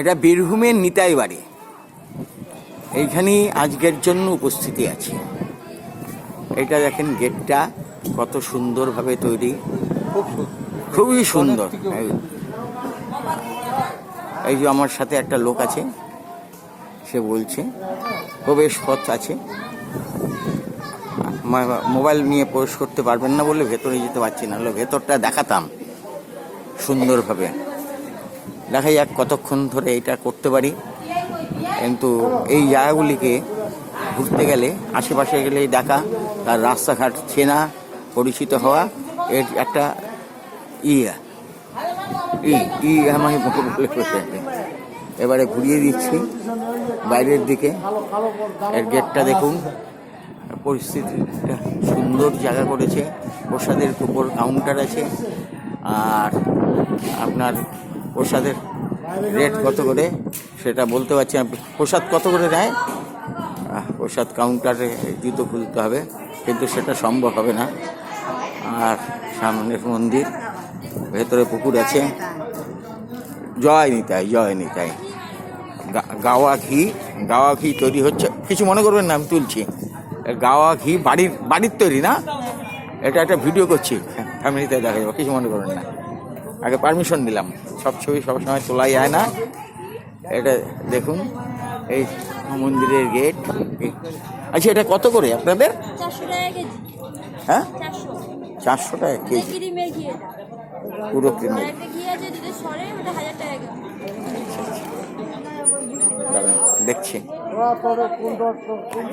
এটা বীরভূমের নিতাই বাড়ি। এইখানেই আজকের জন্য উপস্থিতি আছে। এটা দেখেন গেটটা কত সুন্দরভাবে তৈরি, খুবই সুন্দর। এই যে আমার সাথে একটা লোক আছে, সে বলছে প্রবেশ পথ আছে, মোবাইল নিয়ে প্রবেশ করতে পারবেন না বলে ভেতরে যেতে পারছি না, হলো ভেতরটা দেখাতাম সুন্দরভাবে। দেখা যাক কতক্ষণ ধরে এটা করতে পারি। কিন্তু এই জায়গাগুলিকে ঘুরতে গেলে, আশেপাশে গেলে দেখা, তার রাস্তাঘাট চেনা, পরিচিত হওয়া, এর একটা আমাকে বলে করতে। এবারে ঘুরিয়ে দিচ্ছি বাইরের দিকে। এর গেটটা দেখুন, পরিস্থিতিটা সুন্দর জায়গা করেছে। প্রসাদের উপর কাউন্টার আছে, আর আপনার প্রসাদের রেট কত করে সেটা বলতে পারছি না। প্রসাদ কত করে দেয়? প্রসাদ কাউন্টারে জুতো খুলতে হবে, কিন্তু সেটা সম্ভব হবে না। আর সামনের মন্দির, ভেতরে পুকুর আছে। জয় নিতাই, জয় নিতাই। গাওয়া ঘি তৈরি হচ্ছে, কিছু মনে করবেন না, আমি তুলছি। গাওয়া ঘি বাড়ির তৈরি না, এটা একটা ভিডিও করছি, ফ্যামিলিতে দেখা যাবে, কিছু মনে করবেন না। আগে পারমিশন নিলাম, সব ছবি সবসময় তোলাই যায় না। এটা দেখুন, এই মন্দিরের গেট। আচ্ছা, এটা কত করে আপনাদের? 400 টাকা কেজি। হ্যাঁ, 400 টাকা কেজি পুরো ক্রিমে। দেখছি।